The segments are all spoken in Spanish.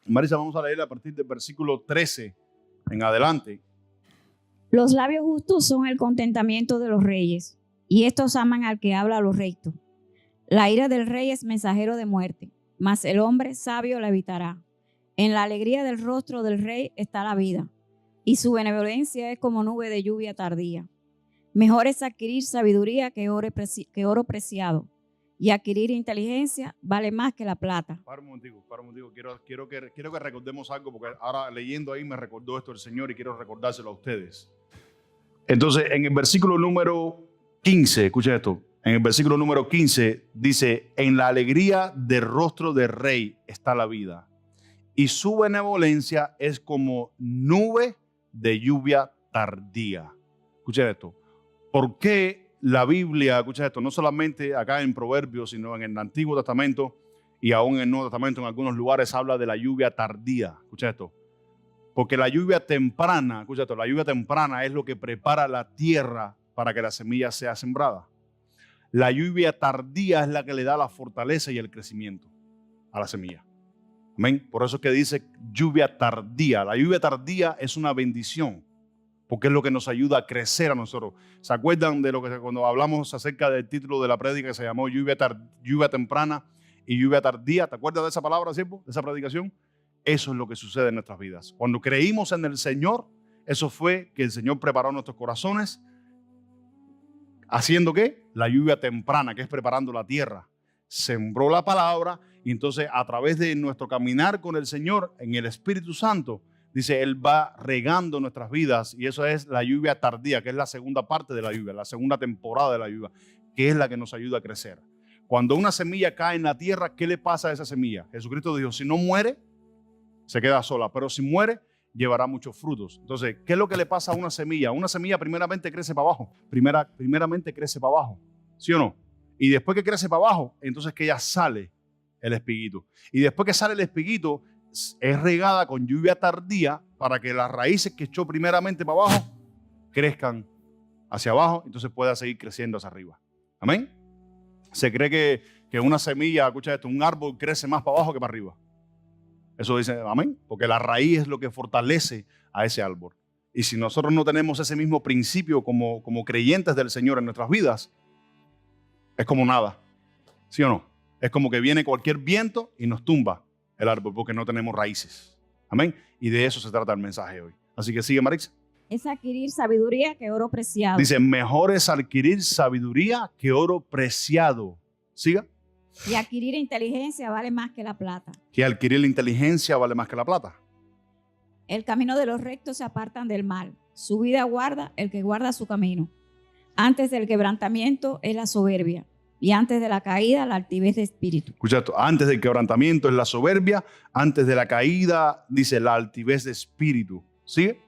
Marisa, vamos a leer a partir del versículo 13 en adelante. Los labios justos son el contentamiento de los reyes, y estos aman al que habla lo recto. La ira del rey es mensajero de muerte, mas el hombre sabio la evitará. En la alegría del rostro del rey está la vida, y su benevolencia es como nube de lluvia tardía. Mejor es adquirir sabiduría que oro preciado, y adquirir inteligencia vale más que la plata. Para un momentico. Quiero que recordemos algo, porque ahora leyendo ahí me recordó esto el Señor y quiero recordárselo a ustedes. Entonces, en el versículo número 15, escuchen esto. En el versículo número 15 dice: en la alegría del rostro del rey está la vida, y su benevolencia es como nube de lluvia tardía. Escuchen esto. ¿Por qué la Biblia, escuchen esto, no solamente acá en Proverbios, sino en el Antiguo Testamento y aún en el Nuevo Testamento en algunos lugares habla de la lluvia tardía? Escuchen esto. Porque la lluvia temprana, escucha esto, la lluvia temprana es lo que prepara la tierra para que la semilla sea sembrada. La lluvia tardía es la que le da la fortaleza y el crecimiento a la semilla. Amén. Por eso es que dice lluvia tardía. La lluvia tardía es una bendición, porque es lo que nos ayuda a crecer a nosotros. ¿Se acuerdan de lo que cuando hablamos acerca del título de la prédica que se llamó lluvia temprana y lluvia tardía? ¿Te acuerdas de esa palabra, siervo? De esa predicación. Eso es lo que sucede en nuestras vidas. Cuando creímos en el Señor, eso fue que el Señor preparó nuestros corazones. ¿Haciendo qué? La lluvia temprana, que es preparando la tierra. Sembró la palabra y entonces a través de nuestro caminar con el Señor en el Espíritu Santo, dice, Él va regando nuestras vidas, y eso es la lluvia tardía, que es la segunda parte de la lluvia, la segunda temporada de la lluvia, que es la que nos ayuda a crecer. Cuando una semilla cae en la tierra, ¿qué le pasa a esa semilla? Jesucristo dijo, si no muere, se queda sola, pero si muere, llevará muchos frutos. Entonces, ¿qué es lo que le pasa a una semilla? Una semilla primeramente crece para abajo. Primeramente crece para abajo, ¿sí o no? Y después que crece para abajo, entonces que ya sale el espiguito. Y después que sale el espiguito, es regada con lluvia tardía para que las raíces que echó primeramente para abajo crezcan hacia abajo, entonces pueda seguir creciendo hacia arriba. Amén. Se cree que una semilla, escucha esto, un árbol crece más para abajo que para arriba. Eso dice amén, porque la raíz es lo que fortalece a ese árbol. Y si nosotros no tenemos ese mismo principio como creyentes del Señor en nuestras vidas, es como nada, ¿sí o no? Es como que viene cualquier viento y nos tumba el árbol porque no tenemos raíces. Amén. Y de eso se trata el mensaje hoy. Así que sigue, Marix. Es adquirir sabiduría que oro preciado. Dice, mejor es adquirir sabiduría que oro preciado. Siga. Y adquirir inteligencia vale más que la plata. Que adquirir la inteligencia vale más que la plata. El camino de los rectos se apartan del mal. Su vida guarda el que guarda su camino. Antes del quebrantamiento es la soberbia, y antes de la caída la altivez de espíritu. Escucha esto, antes del quebrantamiento es la soberbia, antes de la caída dice la altivez de espíritu. ¿Sigue?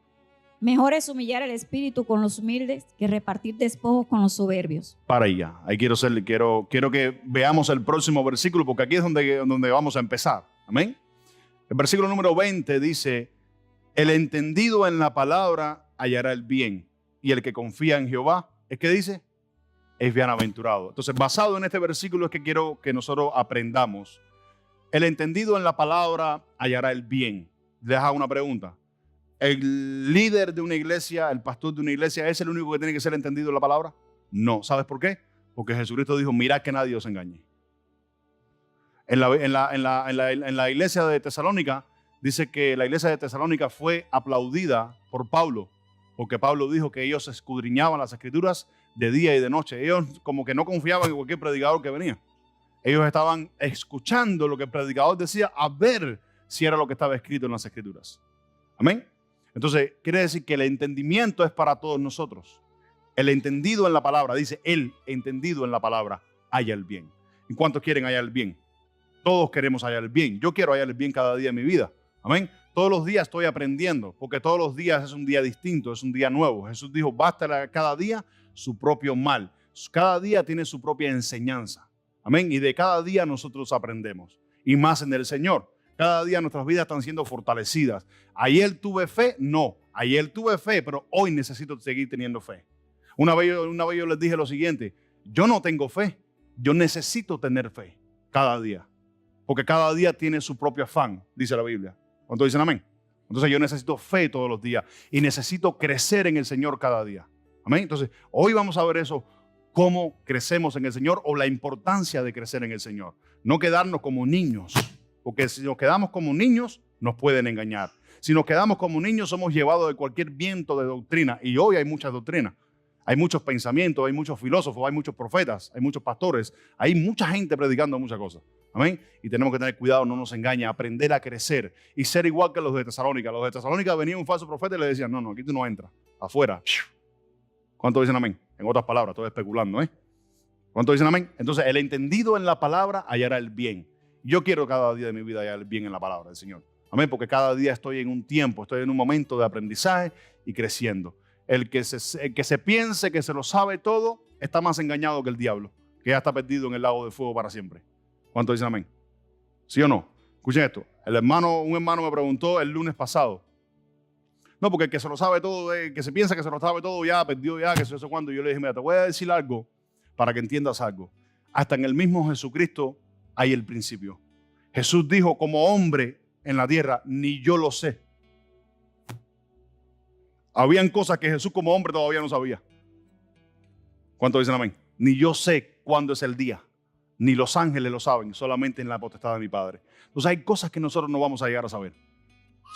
Mejor es humillar el espíritu con los humildes que repartir despojos con los soberbios. Para allá, ahí quiero que veamos el próximo versículo, porque aquí es donde vamos a empezar. Amén. El versículo número 20 dice, el entendido en la palabra hallará el bien, y el que confía en Jehová, ¿es que dice? Es bienaventurado. Entonces, basado en este versículo es que quiero que nosotros aprendamos. El entendido en la palabra hallará el bien. Les hago una pregunta. ¿El líder de una iglesia, el pastor de una iglesia, es el único que tiene que ser entendido en la palabra? No. ¿Sabes por qué? Porque Jesucristo dijo, mirad que nadie os engañe. En la iglesia de Tesalónica, dice que la iglesia de Tesalónica fue aplaudida por Pablo, porque Pablo dijo que ellos escudriñaban las escrituras de día y de noche. Ellos como que no confiaban en cualquier predicador que venía. Ellos estaban escuchando lo que el predicador decía a ver si era lo que estaba escrito en las escrituras. Amén. Entonces, quiere decir que el entendimiento es para todos nosotros. El entendido en la palabra, dice el entendido en la palabra, halla el bien. ¿Y cuántos quieren hallar el bien? Todos queremos hallar el bien. Yo quiero hallar el bien cada día de mi vida. Amén. Todos los días estoy aprendiendo, porque todos los días es un día distinto, es un día nuevo. Jesús dijo, basta cada día su propio mal. Cada día tiene su propia enseñanza. Amén. Y de cada día nosotros aprendemos. Y más en el Señor. Cada día nuestras vidas están siendo fortalecidas. Ayer tuve fe, no. Ayer tuve fe, pero hoy necesito seguir teniendo fe. Una vez yo les dije lo siguiente, yo no tengo fe, yo necesito tener fe cada día. Porque cada día tiene su propio afán, dice la Biblia. ¿Cuántos dicen amén? Entonces yo necesito fe todos los días y necesito crecer en el Señor cada día. Amén. Entonces hoy vamos a ver eso, cómo crecemos en el Señor o la importancia de crecer en el Señor. No quedarnos como niños, porque si nos quedamos como niños nos pueden engañar. Si nos quedamos como niños somos llevados de cualquier viento de doctrina y hoy hay muchas doctrinas. Hay muchos pensamientos, hay muchos filósofos, hay muchos profetas, hay muchos pastores, hay mucha gente predicando muchas cosas. Amén. Y tenemos que tener cuidado, no nos engañe, aprender a crecer y ser igual que los de Tesalónica. Los de Tesalónica venía un falso profeta y le decían, no, aquí tú no entras, afuera. ¿Cuántos dicen amén? En otras palabras, estoy especulando, ¿eh? ¿Cuántos dicen amén? Entonces, el entendido en la palabra hallará el bien. Yo quiero cada día de mi vida hallar el bien en la palabra del Señor. Amén, porque cada día estoy en un tiempo, estoy en un momento de aprendizaje y creciendo. El que se piense que se lo sabe todo está más engañado que el diablo, que ya está perdido en el lago de fuego para siempre. ¿Cuántos dicen amén? ¿Sí o no? Escuchen esto. Un hermano me preguntó el lunes pasado. No, porque el que se lo sabe todo, que se piensa que se lo sabe todo, ya perdió, ya, que sé cuándo. Yo le dije, mira, te voy a decir algo para que entiendas algo. Hasta en el mismo Jesucristo hay el principio. Jesús dijo como hombre en la tierra, ni yo lo sé. Habían cosas que Jesús como hombre todavía no sabía. ¿Cuántos dicen amén? Ni yo sé cuándo es el día. Ni los ángeles lo saben, solamente en la potestad de mi Padre. Entonces hay cosas que nosotros no vamos a llegar a saber.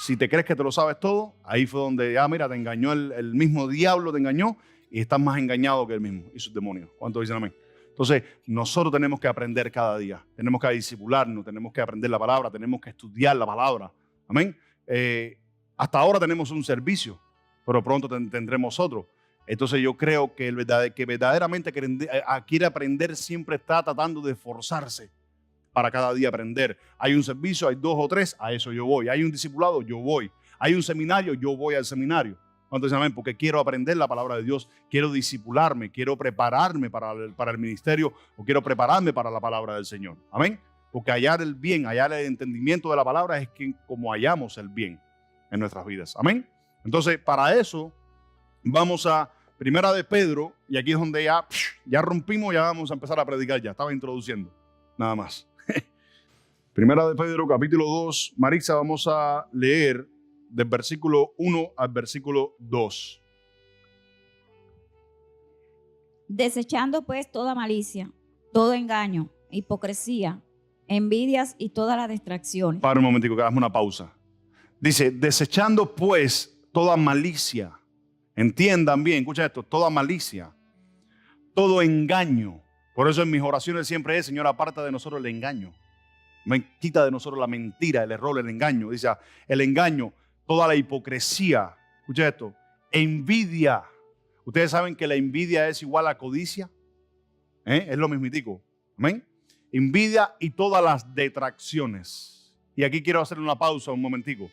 Si te crees que te lo sabes todo, ahí fue donde, mira, te engañó el mismo diablo, te engañó y estás más engañado que él mismo y sus demonios. ¿Cuántos dicen amén? Entonces, nosotros tenemos que aprender cada día. Tenemos que discipularnos, tenemos que aprender la palabra, tenemos que estudiar la palabra. Amén. Hasta ahora tenemos un servicio, pero pronto tendremos otro. Entonces yo creo que el que verdaderamente quiere aprender siempre está tratando de esforzarse para cada día aprender. Hay un servicio, hay 2 o 3, a eso yo voy. Hay un discipulado, yo voy. Hay un seminario, yo voy al seminario. ¿Cuántos dicen amén? Porque quiero aprender la palabra de Dios, quiero discipularme, quiero prepararme para el ministerio o quiero prepararme para la palabra del Señor. Amén. Porque hallar el bien, hallar el entendimiento de la palabra es como hallamos el bien en nuestras vidas. Amén. Entonces, para eso vamos a Primera de Pedro, y aquí es donde ya rompimos, ya vamos a empezar a predicar ya. Estaba introduciendo, nada más. Primera de Pedro, capítulo 2. Marisa, vamos a leer del versículo 1 al versículo 2. Desechando pues toda malicia, todo engaño, hipocresía, envidias y todas las distracciones. Para un momentico, que hagamos una pausa. Dice, desechando pues toda malicia. Entiendan bien, escucha esto, toda malicia, todo engaño. Por eso en mis oraciones siempre es, Señor, aparta de nosotros el engaño. Quita de nosotros la mentira, el error, el engaño. Dice, el engaño, toda la hipocresía. Escucha esto, envidia. Ustedes saben que la envidia es igual a codicia. Es lo mismitico. Amén. Envidia y todas las detracciones. Y aquí quiero hacer una pausa un momentico.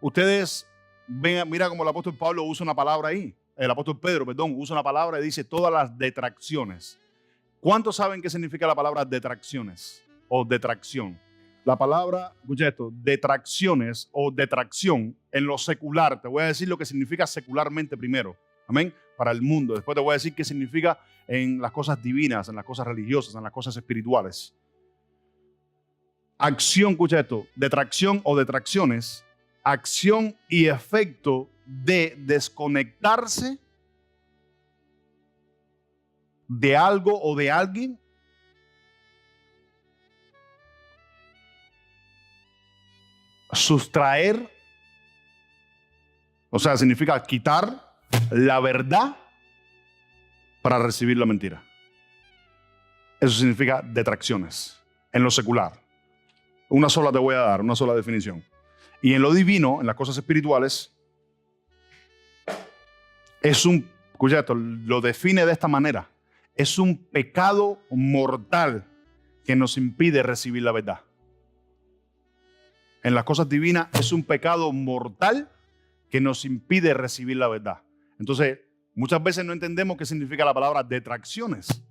Ustedes mira como el apóstol Pablo usa una palabra ahí. El apóstol Pedro, usa una palabra y dice todas las detracciones. ¿Cuántos saben qué significa la palabra detracciones o detracción? La palabra, escucha esto, detracciones o detracción en lo secular. Te voy a decir lo que significa secularmente primero. Amén. Para el mundo. Después te voy a decir qué significa en las cosas divinas, en las cosas religiosas, en las cosas espirituales. Acción, escucha esto, detracción o detracciones. Acción y efecto de desconectarse de algo o de alguien sustraer, o sea, significa quitar la verdad para recibir la mentira. Eso significa detracciones en lo secular. Una sola te voy a dar, una sola definición. Y en lo divino, en las cosas espirituales, escucha esto, lo define de esta manera. Es un pecado mortal que nos impide recibir la verdad. En las cosas divinas es un pecado mortal que nos impide recibir la verdad. Entonces, muchas veces no entendemos qué significa la palabra detracciones.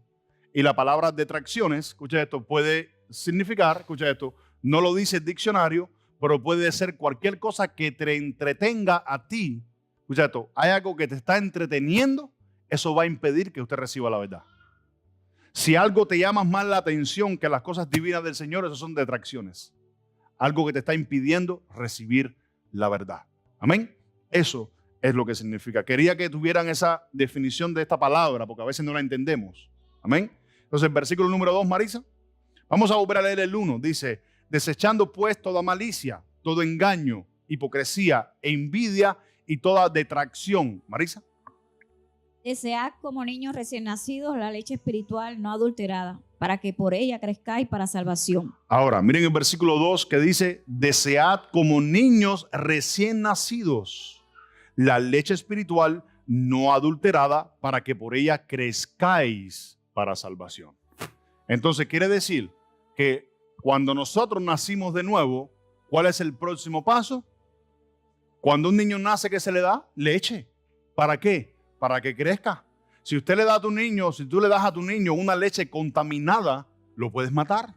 Y la palabra detracciones, escucha esto, puede significar, escucha esto, no lo dice el diccionario, pero puede ser cualquier cosa que te entretenga a ti. Escucha esto, hay algo que te está entreteniendo, eso va a impedir que usted reciba la verdad. Si algo te llama más la atención que las cosas divinas del Señor, eso son detracciones. algo que te está impidiendo recibir la verdad. Amén. Eso es lo que significa. Quería que tuvieran esa definición de esta palabra, porque a veces no la entendemos. Amén. Entonces, versículo número 2, Marisa. Vamos a volver a leer el 1. Dice, desechando pues toda malicia, todo engaño, hipocresía, envidia y toda detracción. Marisa. Desead como niños recién nacidos la leche espiritual no adulterada, para que por ella crezcáis para salvación. Ahora, miren el versículo 2 que dice, desead como niños recién nacidos la leche espiritual no adulterada, para que por ella crezcáis para salvación. Entonces quiere decir que cuando nosotros nacimos de nuevo, ¿cuál es el próximo paso? Cuando un niño nace, ¿qué se le da? Leche. ¿Para qué? Para que crezca. Si usted le da a tu niño, si tú le das a tu niño una leche contaminada, lo puedes matar.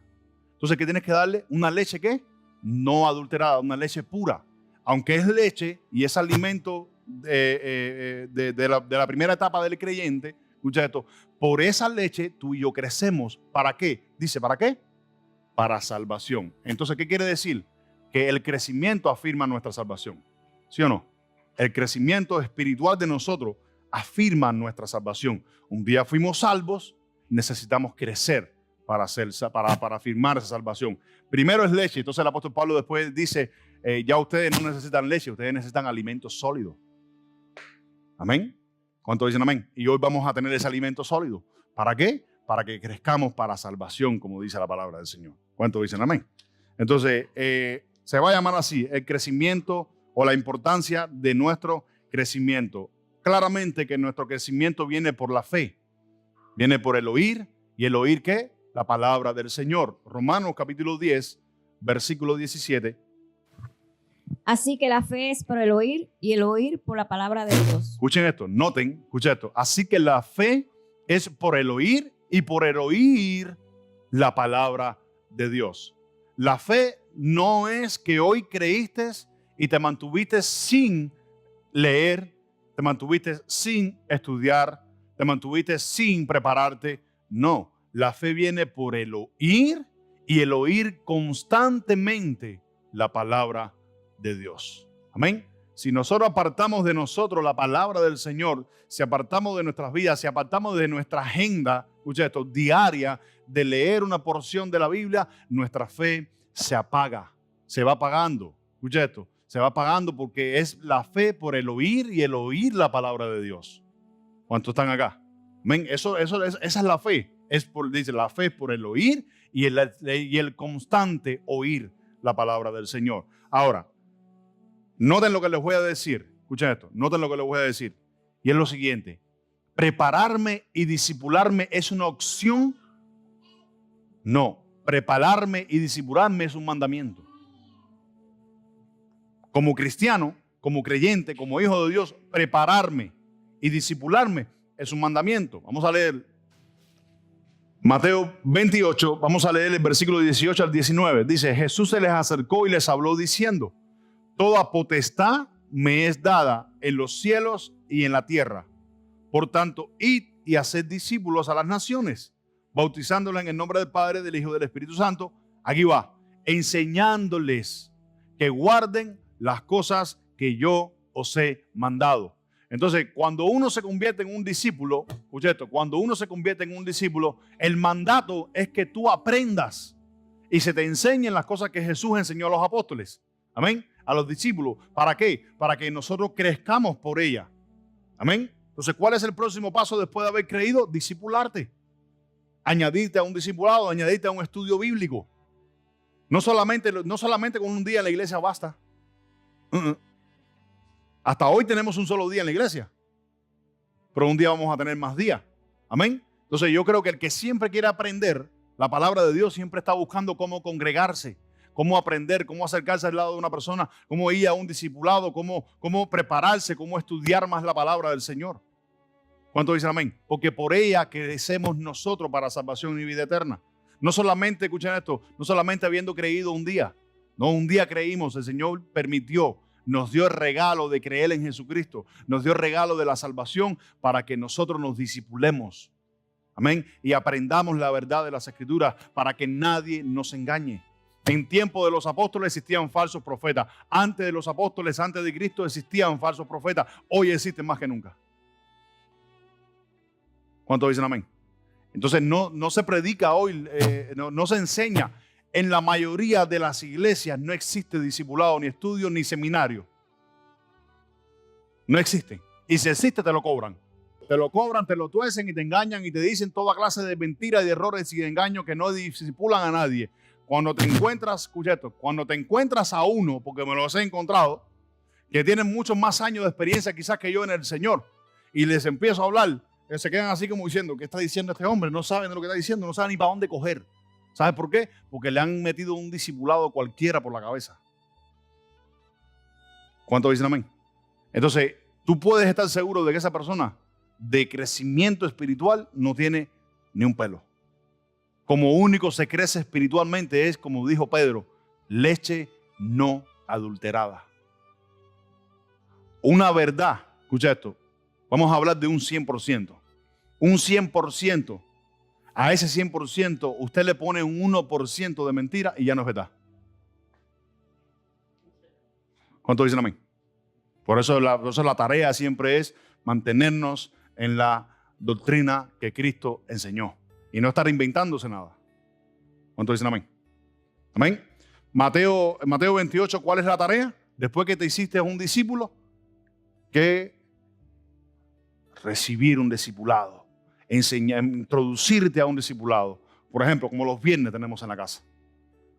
Entonces, ¿qué tienes que darle? Una leche, ¿qué? No adulterada, una leche pura. Aunque es leche y es alimento de la primera etapa del creyente, escucha esto, por esa leche tú y yo crecemos. ¿Para qué? Dice, ¿para qué? Para salvación. Entonces, ¿qué quiere decir? Que el crecimiento afirma nuestra salvación. ¿Sí o no? El crecimiento espiritual de nosotros afirma nuestra salvación. Un día fuimos salvos, necesitamos crecer para afirmar esa salvación. Primero es leche. Entonces el apóstol Pablo después dice, ya ustedes no necesitan leche, ustedes necesitan alimento sólido. Amén. ¿Cuántos dicen amén? Y hoy vamos a tener ese alimento sólido. ¿Para qué? Para que crezcamos para salvación, como dice la palabra del Señor. ¿Cuántos dicen amén? Entonces, se va a llamar así, el crecimiento o la importancia de nuestro crecimiento. Claramente que nuestro crecimiento viene por la fe, viene por el oír, y el oír ¿qué? La palabra del Señor. Romanos capítulo 10, versículo 17. Así que la fe es por el oír y el oír por la palabra de Dios. Escuchen esto, noten, escuchen esto. Así que la fe es por el oír y por el oír la palabra de Dios. La fe no es que hoy creíste y te mantuviste sin leer, te mantuviste sin estudiar, te mantuviste sin prepararte. No, la fe viene por el oír y el oír constantemente la palabra de Dios. Amén. Si nosotros apartamos de nosotros la palabra del Señor, si apartamos de nuestras vidas, si apartamos de nuestra agenda, escucha esto, diaria de leer una porción de la Biblia, nuestra fe se apaga, se va apagando. Escucha esto, se va apagando porque es la fe por el oír y el oír la palabra de Dios. ¿Cuántos están acá? Amén. Esa es la fe. Dice, la fe es por el oír y el constante oír la palabra del Señor. Ahora, noten lo que les voy a decir. Escuchen esto. Noten lo que les voy a decir. Y es lo siguiente. ¿Prepararme y discipularme es una opción? No. Prepararme y discipularme es un mandamiento. Como cristiano, como creyente, como hijo de Dios, prepararme y discipularme es un mandamiento. Vamos a leer Mateo 28. Vamos a leer el versículo 18 al 19. Dice, Jesús se les acercó y les habló diciendo, toda potestad me es dada en los cielos y en la tierra. Por tanto, id y haced discípulos a las naciones, bautizándolos en el nombre del Padre, del Hijo y del Espíritu Santo. Aquí va, enseñándoles que guarden las cosas que yo os he mandado. Entonces, cuando uno se convierte en un discípulo, escucha esto, cuando uno se convierte en un discípulo, el mandato es que tú aprendas y se te enseñen las cosas que Jesús enseñó a los apóstoles. Amén. A los discípulos. ¿Para qué? Para que nosotros crezcamos por ella. Amén. Entonces, ¿cuál es el próximo paso después de haber creído? Discipularte. Añadirte a un discipulado, añadirte a un estudio bíblico. No solamente con un día en la iglesia basta. Hasta hoy tenemos un solo día en la iglesia. Pero un día vamos a tener más días. Amén. Entonces, yo creo que el que siempre quiere aprender la palabra de Dios siempre está buscando cómo congregarse, cómo aprender, cómo acercarse al lado de una persona, cómo ir a un discipulado, cómo prepararse, cómo estudiar más la palabra del Señor. ¿Cuántos dicen amén? Porque por ella crecemos nosotros para salvación y vida eterna. No solamente, escuchen esto, no solamente habiendo creído un día. No, un día creímos, el Señor permitió, nos dio el regalo de creer en Jesucristo, nos dio el regalo de la salvación para que nosotros nos discipulemos. Amén. Y aprendamos la verdad de las Escrituras para que nadie nos engañe. En tiempo de los apóstoles existían falsos profetas. Antes de los apóstoles, antes de Cristo, existían falsos profetas. Hoy existen más que nunca. ¿Cuántos dicen amén? Entonces no se predica hoy, no se enseña. En la mayoría de las iglesias no existe discipulado, ni estudio, ni seminario. No existe. Y si existe, te lo cobran. Te lo cobran, te lo tuecen y te engañan y te dicen toda clase de mentiras y de errores y de engaños que no discipulan a nadie. Cuando te encuentras, escucha esto, cuando te encuentras a uno, porque me los he encontrado, que tienen muchos más años de experiencia quizás que yo en el Señor, y les empiezo a hablar, se quedan así como diciendo, ¿qué está diciendo este hombre? No saben de lo que está diciendo, no saben ni para dónde coger. ¿Sabes por qué? Porque le han metido un discipulado cualquiera por la cabeza. ¿Cuántos dicen amén? Entonces, tú puedes estar seguro de que esa persona de crecimiento espiritual no tiene ni un pelo. Como único se crece espiritualmente es, como dijo Pedro, leche no adulterada. Una verdad, escucha esto, vamos a hablar de un 100%. Un 100%, a ese 100% usted le pone un 1% de mentira y ya no es verdad. ¿Cuántos dicen amén? Por eso la tarea siempre es mantenernos en la doctrina que Cristo enseñó y no estar inventándose nada. ¿Cuántos dicen amén? Amén. Mateo 28, ¿cuál es la tarea? Después que te hiciste un discípulo, que recibir un discipulado, introducirte a un discipulado. Por ejemplo, como los viernes tenemos en la casa.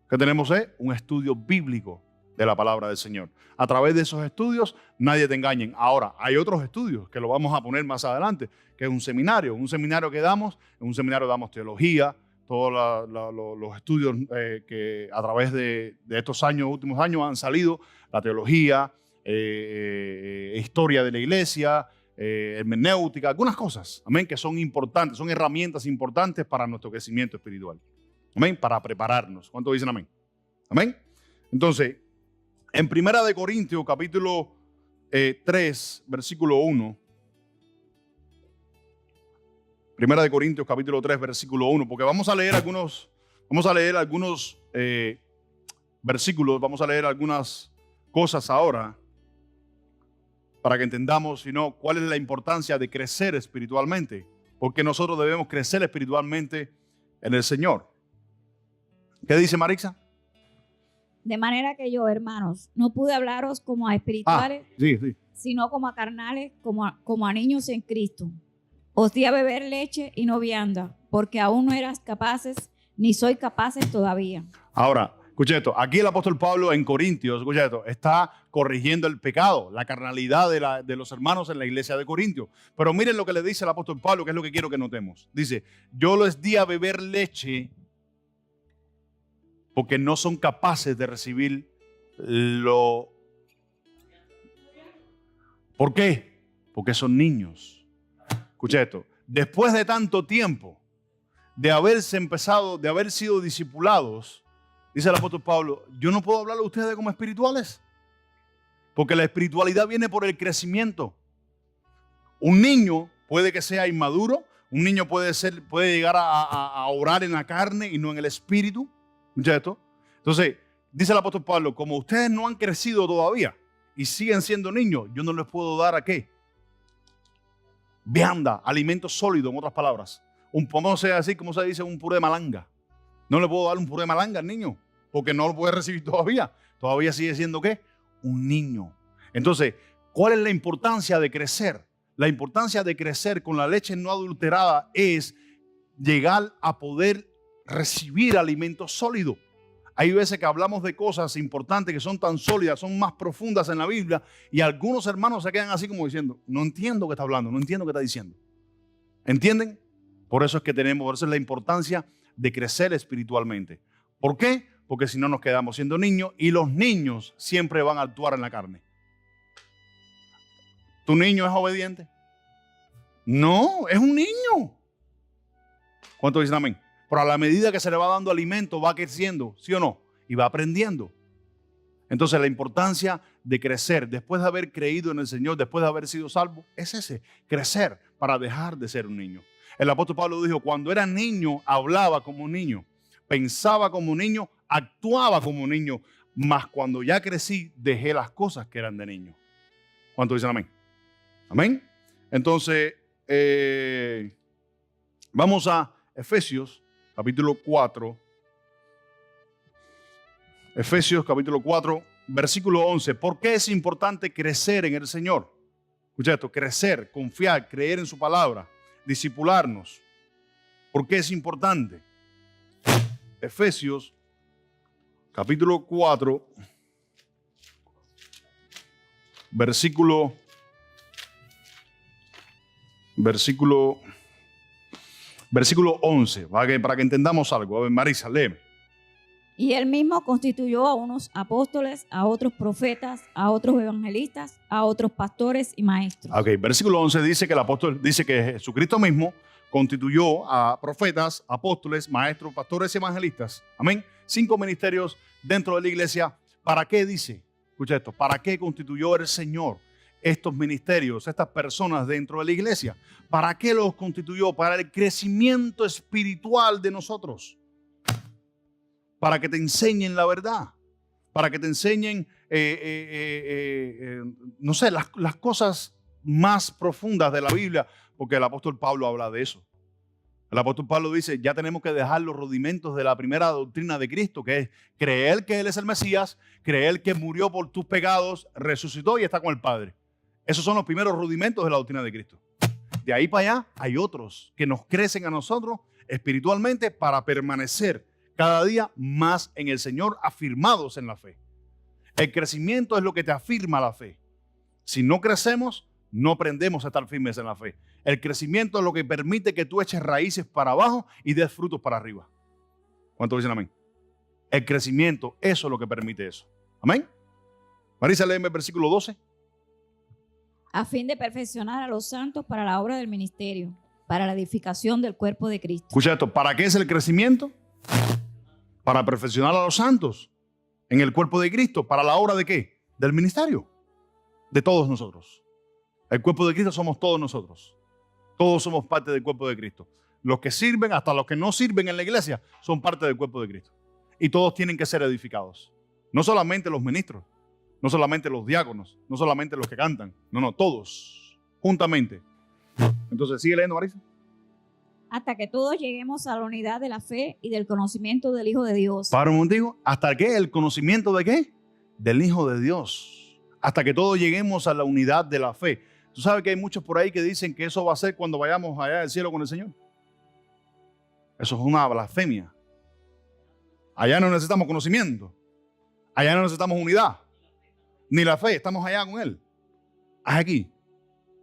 ¿Qué tenemos? Un estudio bíblico de la palabra del Señor. A través de esos estudios, nadie te engañe. Ahora, hay otros estudios que lo vamos a poner más adelante, que es un seminario. Un seminario que damos, en un seminario damos teología, todos los estudios que a través de estos últimos años han salido, la teología, historia de la iglesia, hermenéutica, algunas cosas, amén, que son importantes, son herramientas importantes para nuestro crecimiento espiritual. Amén, para prepararnos. ¿Cuántos dicen amén? Amén. Entonces, en 1 Corintios, capítulo 3, versículo 1. 1 Corintios, capítulo 3, versículo 1. Porque vamos a leer algunos versículos, vamos a leer algunas cosas ahora para que entendamos, sino cuál es la importancia de crecer espiritualmente. Porque nosotros debemos crecer espiritualmente en el Señor. ¿Qué dice Marixa? De manera que yo, hermanos, no pude hablaros como a espirituales, sí. sino como a carnales, como a niños en Cristo. Os di a beber leche y no vianda, porque aún no eras capaces, ni sois capaces todavía. Ahora, escucha esto, aquí el apóstol Pablo en Corintios, escucha esto, está corrigiendo el pecado, la carnalidad de los hermanos en la iglesia de Corintios. Pero miren lo que le dice el apóstol Pablo, que es lo que quiero que notemos. Dice, yo les di a beber leche porque no son capaces de recibir lo... ¿Por qué? Porque son niños. Escucha esto. Después de tanto tiempo de haber sido discipulados, dice el apóstol Pablo, yo no puedo hablarle a ustedes como espirituales. Porque la espiritualidad viene por el crecimiento. Un niño puede que sea inmaduro, un niño puede llegar a orar en la carne y no en el espíritu. ¿Escucha esto? Entonces, dice el apóstol Pablo, como ustedes no han crecido todavía y siguen siendo niños, yo no les puedo dar ¿a qué? Vianda, alimento sólido, en otras palabras. Vamos a decir, como se dice, un puré de malanga. No le puedo dar un puré de malanga al niño, porque no lo puede recibir todavía. Todavía sigue siendo ¿qué? Un niño. Entonces, ¿cuál es la importancia de crecer? La importancia de crecer con la leche no adulterada es llegar a poder recibir alimento sólido. Hay veces que hablamos de cosas importantes que son tan sólidas, son más profundas en la Biblia, y algunos hermanos se quedan así como diciendo, no entiendo qué está hablando, no entiendo qué está diciendo. ¿Entienden? Por eso es la importancia de crecer espiritualmente. ¿Por qué? Porque si no nos quedamos siendo niños, y los niños siempre van a actuar en la carne. ¿Tu niño es obediente? No, es un niño. ¿Cuántos dicen amén? Pero a la medida que se le va dando alimento, va creciendo, ¿sí o no? Y va aprendiendo. Entonces la importancia de crecer, después de haber creído en el Señor, después de haber sido salvo, es ese, crecer para dejar de ser un niño. El apóstol Pablo dijo, cuando era niño, hablaba como un niño, pensaba como un niño, actuaba como niño, mas cuando ya crecí, dejé las cosas que eran de niño. ¿Cuántos dicen amén? Amén. Entonces, vamos a Efesios, capítulo 4. Efesios, capítulo 4, versículo 11. ¿Por qué es importante crecer en el Señor? Escucha esto, crecer, confiar, creer en su palabra, discipularnos. ¿Por qué es importante? Efesios, capítulo 4, versículo 11, para que entendamos algo. A ver, Marisa, léeme. Y él mismo constituyó a unos apóstoles, a otros profetas, a otros evangelistas, a otros pastores y maestros. Ok, versículo 11 dice que el apóstol, dice que Jesucristo mismo constituyó a profetas, apóstoles, maestros, pastores y evangelistas. Amén. 5 ministerios dentro de la iglesia. ¿Para qué dice? Escucha esto. ¿Para qué constituyó el Señor estos ministerios, estas personas dentro de la iglesia? ¿Para qué los constituyó? Para el crecimiento espiritual de nosotros. Para que te enseñen la verdad. Para que te enseñen, no sé, las cosas más profundas de la Biblia. Porque el apóstol Pablo habla de eso. El apóstol Pablo dice, ya tenemos que dejar los rudimentos de la primera doctrina de Cristo, que es creer que Él es el Mesías, creer que murió por tus pecados, resucitó y está con el Padre. Esos son los primeros rudimentos de la doctrina de Cristo. De ahí para allá hay otros que nos crecen a nosotros espiritualmente para permanecer cada día más en el Señor, afirmados en la fe. El crecimiento es lo que te afirma la fe. Si no crecemos, no aprendemos a estar firmes en la fe. El crecimiento es lo que permite que tú eches raíces para abajo y des frutos para arriba. ¿Cuántos dicen amén? El crecimiento, eso es lo que permite eso. Amén. Marisa, léeme el versículo 12. A fin de perfeccionar a los santos para la obra del ministerio, para la edificación del cuerpo de Cristo. Escucha esto, ¿para qué es el crecimiento? Para perfeccionar a los santos en el cuerpo de Cristo. ¿Para la obra de qué? Del ministerio. De todos nosotros. El cuerpo de Cristo somos todos nosotros. Todos somos parte del cuerpo de Cristo. Los que sirven, hasta los que no sirven en la iglesia, son parte del cuerpo de Cristo. Y todos tienen que ser edificados. No solamente los ministros, no solamente los diáconos, no solamente los que cantan. No, todos, juntamente. Entonces, sigue leyendo, Marisa. Hasta que todos lleguemos a la unidad de la fe y del conocimiento del Hijo de Dios. Para un momento, ¿hasta qué? ¿El conocimiento de qué? Del Hijo de Dios. Hasta que todos lleguemos a la unidad de la fe. Tú sabes que hay muchos por ahí que dicen que eso va a ser cuando vayamos allá al cielo con el Señor. Eso es una blasfemia. Allá no necesitamos conocimiento. Allá no necesitamos unidad. Ni la fe, estamos allá con Él. Es aquí.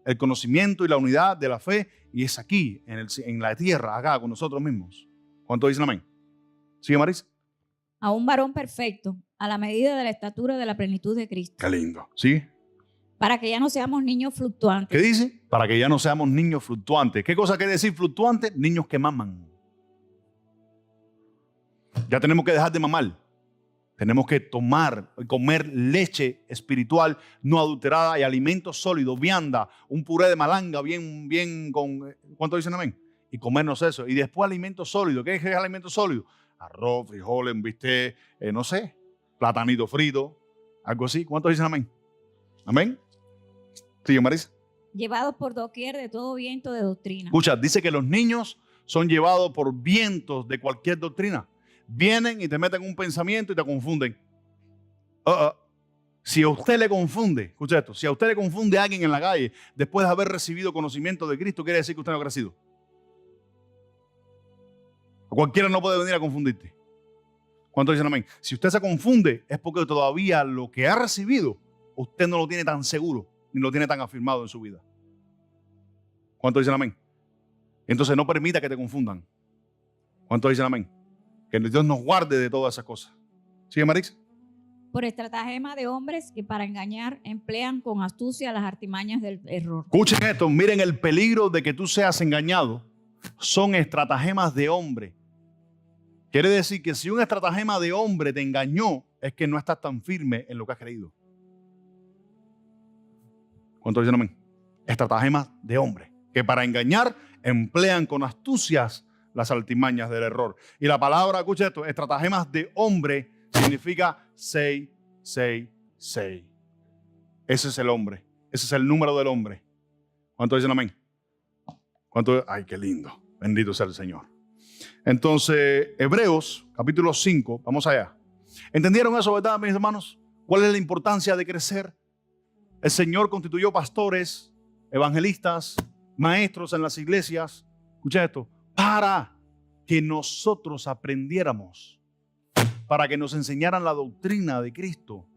El conocimiento y la unidad de la fe, y es aquí, en la tierra, acá con nosotros mismos. ¿Cuántos dicen amén? ¿Sigue, Marisa? A un varón perfecto, a la medida de la estatura de la plenitud de Cristo. Qué lindo. ¿Sigue? Para que ya no seamos niños fluctuantes. ¿Qué dice? Para que ya no seamos niños fluctuantes. ¿Qué cosa quiere decir fluctuantes? Niños que maman. Ya tenemos que dejar de mamar. Tenemos que tomar y comer leche espiritual no adulterada y alimentos sólidos, vianda, un puré de malanga bien con... ¿Cuánto dicen amén? Y comernos eso. Y después alimentos sólidos. ¿Qué es alimento sólido? Arroz, frijoles, un bistec, no sé, platanito frito, algo así. ¿Cuántos dicen amén? Amén. ¿Sigue, Marisa? Llevados por doquier de todo viento de doctrina. Escucha, dice que los niños son llevados por vientos de cualquier doctrina. Vienen y te meten un pensamiento y te confunden. Si a usted le confunde, escucha esto, si a usted le confunde a alguien en la calle después de haber recibido conocimiento de Cristo, quiere decir que usted no ha crecido. Cualquiera no puede venir a confundirte. ¿Cuántos dicen amén? Si usted se confunde es porque todavía lo que ha recibido usted no lo tiene tan seguro ni lo tiene tan afirmado en su vida. ¿Cuántos dicen amén? Entonces no permita que te confundan. ¿Cuántos dicen amén? Que Dios nos guarde de todas esas cosas. ¿Sigue, Marix? Por estratagema de hombres que para engañar emplean con astucia las artimañas del error. Escuchen esto, miren el peligro de que tú seas engañado. Son estratagemas de hombre. Quiere decir que si un estratagema de hombre te engañó, es que no estás tan firme en lo que has creído. ¿Cuántos dicen amén? Estratagemas de hombre que para engañar emplean con astucias las artimañas del error. Y la palabra, escucha esto, estratagemas de hombre significa 666. Ese es el hombre. Ese es el número del hombre. ¿Cuántos dicen amén? ¿Cuántos? Ay, qué lindo. Bendito sea el Señor. Entonces, Hebreos, capítulo 5, vamos allá. ¿Entendieron eso, verdad, mis hermanos? ¿Cuál es la importancia de crecer? El Señor constituyó pastores, evangelistas, maestros en las iglesias. Escucha esto. Para que nosotros aprendiéramos. Para que nos enseñaran la doctrina de Cristo.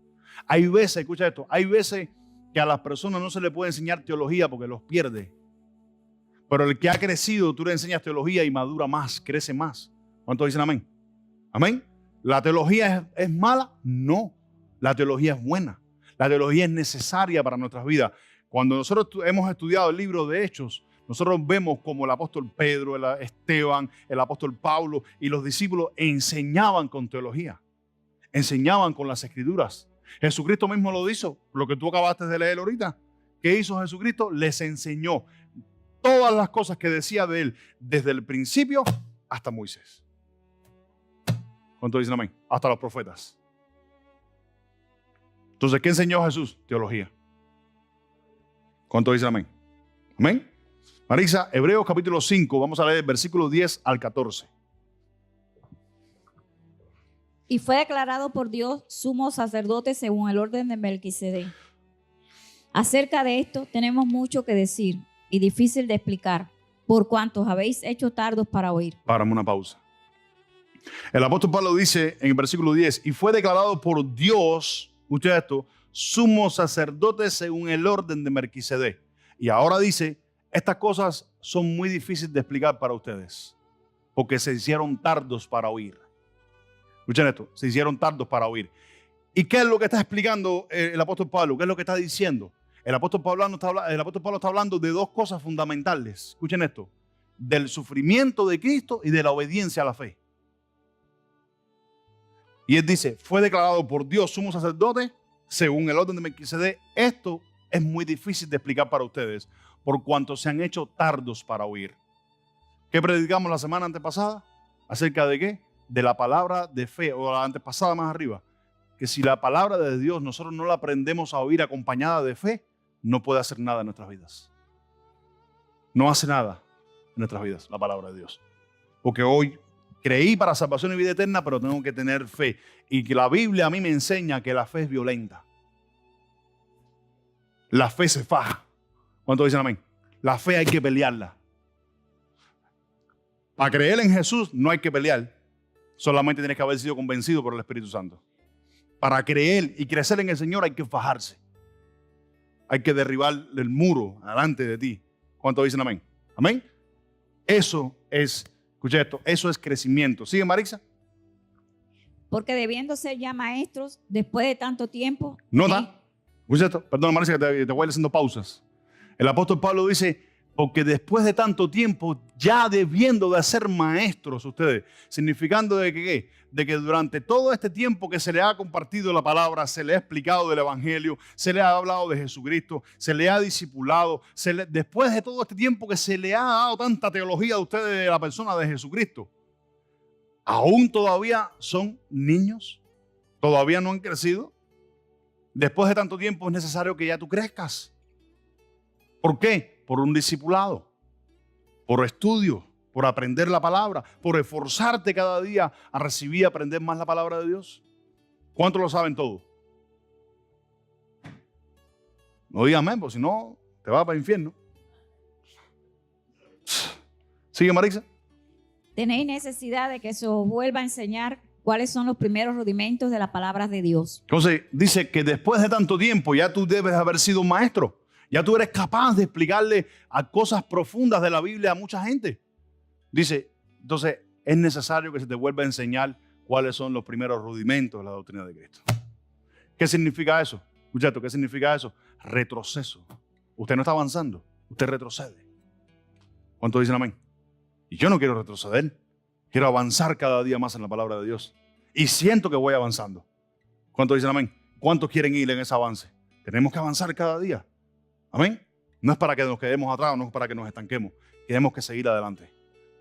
Hay veces, escucha esto, hay veces que a las personas no se le puede enseñar teología porque los pierde. Pero el que ha crecido, tú le enseñas teología y madura más, crece más. ¿Cuántos dicen amén? ¿Amén? ¿La teología es mala? No. La teología es buena. La teología es necesaria para nuestras vidas. Cuando nosotros hemos estudiado el libro de Hechos, nosotros vemos como el apóstol Pedro, el Esteban, el apóstol Pablo y los discípulos enseñaban con teología. Enseñaban con las escrituras. Jesucristo mismo lo hizo, lo que tú acabaste de leer ahorita. ¿Qué hizo Jesucristo? Les enseñó todas las cosas que decía de él, desde el principio hasta Moisés. ¿Cuántos dicen amén? Hasta los profetas. Entonces, ¿qué enseñó Jesús? Teología. ¿Cuántos dicen amén? Amén. Marisa, Hebreos capítulo 5, vamos a leer el versículo 10 al 14. Y fue declarado por Dios sumo sacerdote según el orden de Melquisedec. Acerca de esto tenemos mucho que decir y difícil de explicar, por cuantos habéis hecho tardos para oír. Párame una pausa. El apóstol Pablo dice en el versículo 10, y fue declarado por Dios, escucha esto, sumo sacerdote según el orden de Melquisedec. Y ahora dice, estas cosas son muy difíciles de explicar para ustedes, porque se hicieron tardos para oír. Escuchen esto, se hicieron tardos para oír. ¿Y qué es lo que está explicando el apóstol Pablo? ¿Qué es lo que está diciendo? El apóstol Pablo está hablando de dos cosas fundamentales. Escuchen esto, del sufrimiento de Cristo y de la obediencia a la fe. Y él dice, fue declarado por Dios sumo sacerdote según el orden de Melquisedec. Esto es muy difícil de explicar para ustedes, por cuanto se han hecho tardos para oír. ¿Qué predicamos la semana antepasada? ¿Acerca de qué? De la palabra de fe, o la antepasada más arriba. Que si la palabra de Dios nosotros no la aprendemos a oír acompañada de fe, no puede hacer nada en nuestras vidas. No hace nada en nuestras vidas la palabra de Dios. Porque hoy creí para salvación y vida eterna, pero tengo que tener fe. Y que la Biblia a mí me enseña que la fe es violenta. La fe se faja. ¿Cuántos dicen amén? La fe hay que pelearla. Para creer en Jesús no hay que pelear. Solamente tienes que haber sido convencido por el Espíritu Santo. Para creer y crecer en el Señor hay que fajarse. Hay que derribar el muro delante de ti. ¿Cuántos dicen amén? Amén. Eso es, escucha esto, eso es crecimiento. ¿Sigue, Marisa? Porque debiendo ser ya maestros, después de tanto tiempo... Nota. Escucha esto. Perdón, Marisa, que te voy haciendo pausas. El apóstol Pablo dice, porque después de tanto tiempo, ya debiendo de ser maestros ustedes, significando de que ¿qué? De que durante todo este tiempo que se le ha compartido la palabra, se le ha explicado del evangelio, se le ha hablado de Jesucristo, se le ha discipulado, después de todo este tiempo que se le ha dado tanta teología a ustedes de la persona de Jesucristo, aún todavía son niños, todavía no han crecido. Después de tanto tiempo es necesario que ya tú crezcas. ¿Por qué? Por un discipulado, por estudio, por aprender la palabra, por esforzarte cada día a recibir y aprender más la palabra de Dios. ¿Cuántos lo saben todo? No digas amén, porque si no, te vas para el infierno. ¿Sigue, Marisa? Tenéis necesidad de que se os vuelva a enseñar cuáles son los primeros rudimentos de la palabra de Dios. Entonces, dice que después de tanto tiempo ya tú debes haber sido un maestro. Ya tú eres capaz de explicarle a cosas profundas de la Biblia a mucha gente. Dice, entonces es necesario que se te vuelva a enseñar cuáles son los primeros rudimentos de la doctrina de Cristo. ¿Qué significa eso? Escucha esto, ¿qué significa eso? Retroceso. Usted no está avanzando, usted retrocede. ¿Cuántos dicen amén? Y yo no quiero retroceder, quiero avanzar cada día más en la palabra de Dios. Y siento que voy avanzando. ¿Cuántos dicen amén? ¿Cuántos quieren ir en ese avance? Tenemos que avanzar cada día. Amén. No es para que nos quedemos atrás, no es para que nos estanquemos. Tenemos que seguir adelante.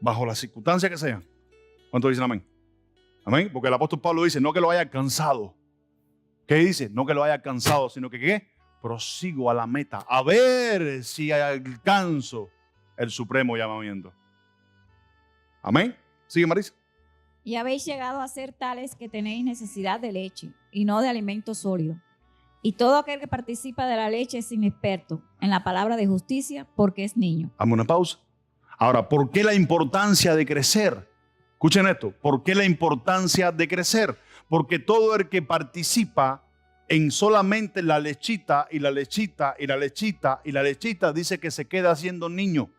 bajo las circunstancias que sean. ¿Cuántos dicen amén? Amén. Porque el apóstol Pablo dice, no que lo haya alcanzado. ¿Qué dice? No que lo haya alcanzado, sino que ¿qué? Prosigo a la meta, a ver si alcanzo el supremo llamamiento. Amén. Sigue, Marisa. Y habéis llegado a ser tales que tenéis necesidad de leche y no de alimento sólido. Y todo aquel que participa de la leche es inexperto en la palabra de justicia porque es niño. Dame una pausa. Ahora, ¿por qué la importancia de crecer? Escuchen esto. ¿Por qué la importancia de crecer? Porque todo el que participa en solamente la lechita y la lechita y la lechita y la lechita dice que se queda siendo niño.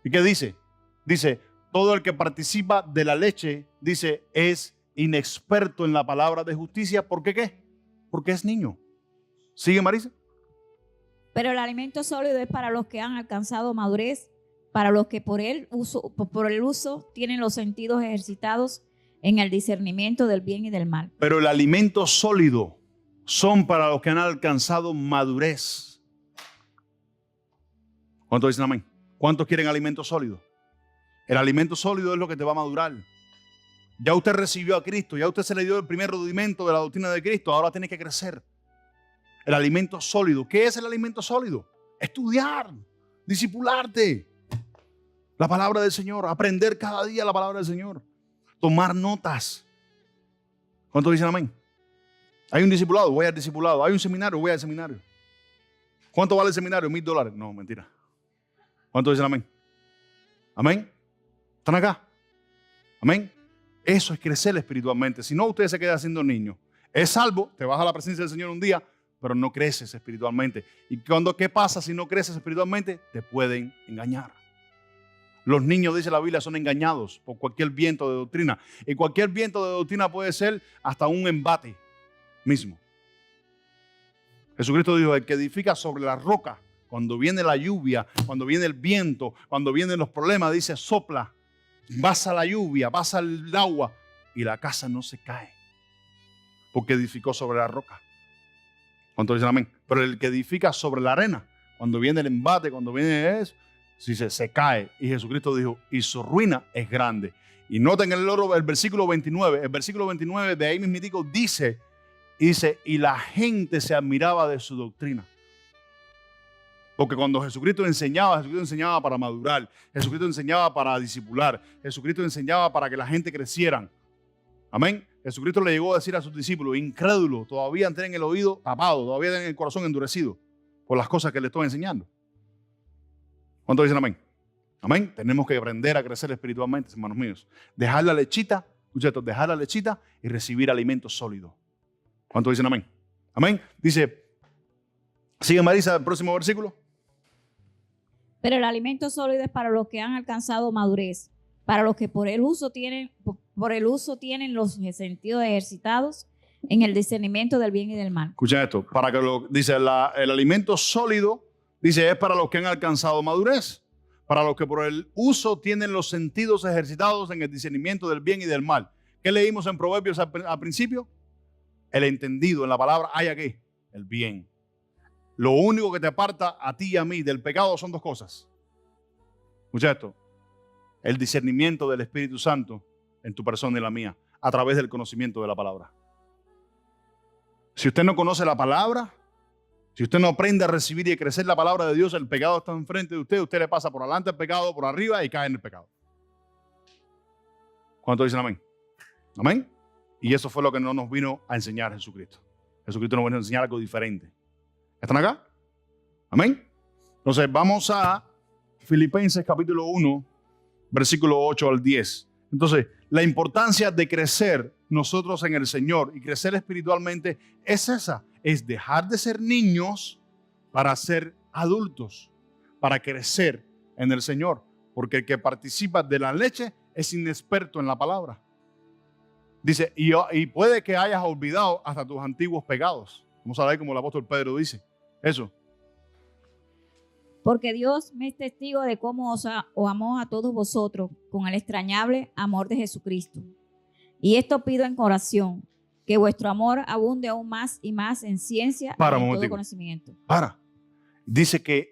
¿Y qué dice? Dice, todo el que participa de la leche, dice, es inexperto en la palabra de justicia. ¿Por qué qué? Porque es niño. ¿Sigue, Marisa? Pero el alimento sólido es para los que han alcanzado madurez, para los que por el uso tienen los sentidos ejercitados en el discernimiento del bien y del mal. Pero el alimento sólido son para los que han alcanzado madurez. ¿Cuántos dicen amén? ¿Cuántos quieren alimento sólido? El alimento sólido es lo que te va a madurar. Ya usted recibió a Cristo, ya usted se le dio el primer rudimento de la doctrina de Cristo, ahora tiene que crecer. El alimento sólido. ¿Qué es el alimento sólido? Estudiar, discipularte. La palabra del Señor, aprender cada día la palabra del Señor. Tomar notas. ¿Cuántos dicen amén? Hay un discipulado, voy al discipulado. Hay un seminario, voy al seminario. ¿Cuánto vale el seminario? $1,000. No, mentira. ¿Cuántos dicen amén? Amén. ¿Están acá? Amén. Eso es crecer espiritualmente. Si no, usted se queda siendo niño. Es salvo, te vas a la presencia del Señor un día, pero no creces espiritualmente. ¿Y qué pasa si no creces espiritualmente? Te pueden engañar. Los niños, dice la Biblia, son engañados por cualquier viento de doctrina. Y cualquier viento de doctrina puede ser hasta un embate mismo. Jesucristo dijo, el que edifica sobre la roca, cuando viene la lluvia, cuando viene el viento, cuando vienen los problemas, dice, sopla, pasa la lluvia, pasa el agua y la casa no se cae. Porque edificó sobre la roca. ¿Cuántos dicen amén? Pero el que edifica sobre la arena, cuando viene el embate, cuando viene eso, dice, se cae. Y Jesucristo dijo, y su ruina es grande. Y noten el versículo 29. El versículo 29 de ahí mismitico dice, y la gente se admiraba de su doctrina. Porque cuando Jesucristo enseñaba para madurar. Jesucristo enseñaba para discipular. Jesucristo enseñaba para que la gente crecieran. Amén. Jesucristo le llegó a decir a sus discípulos, incrédulos, todavía tienen el oído tapado, todavía tienen el corazón endurecido por las cosas que les estoy enseñando. ¿Cuántos dicen amén? Amén. Tenemos que aprender a crecer espiritualmente, hermanos míos. Dejar la lechita, escucha esto, dejar la lechita y recibir alimento sólido. ¿Cuántos dicen amén? Amén. Dice, sigue Marisa, el próximo versículo. Pero el alimento sólido es para los que han alcanzado madurez, para los que por el uso tienen los sentidos ejercitados en el discernimiento del bien y del mal. Escucha esto, dice el alimento sólido, dice, es para los que han alcanzado madurez, para los que por el uso tienen los sentidos ejercitados en el discernimiento del bien y del mal. ¿Qué leímos en Proverbios al principio? El entendido en la palabra, ¿hay aquí? El bien. Lo único que te aparta a ti y a mí del pecado son dos cosas. Escucha esto, el discernimiento del Espíritu Santo en tu persona y la mía, a través del conocimiento de la palabra. Si usted no conoce la palabra, si usted no aprende a recibir y a crecer la palabra de Dios, el pecado está enfrente de usted, usted le pasa por adelante el pecado, por arriba y cae en el pecado. ¿Cuántos dicen amén? Amén. Y eso fue lo que no nos vino a enseñar Jesucristo. Jesucristo nos vino a enseñar algo diferente. ¿Están acá? Amén. Entonces vamos a Filipenses capítulo 1, versículo 8 al 10. Entonces, la importancia de crecer nosotros en el Señor y crecer espiritualmente es esa, es dejar de ser niños para ser adultos, para crecer en el Señor, porque el que participa de la leche es inexperto en la palabra. Dice, y puede que hayas olvidado hasta tus antiguos pecados. Vamos a ver como el apóstol Pedro dice eso. Porque Dios me es testigo de cómo os amó a todos vosotros con el extrañable amor de Jesucristo. Y esto pido en oración, que vuestro amor abunde aún más y más en ciencia y en todo conocimiento. Dice que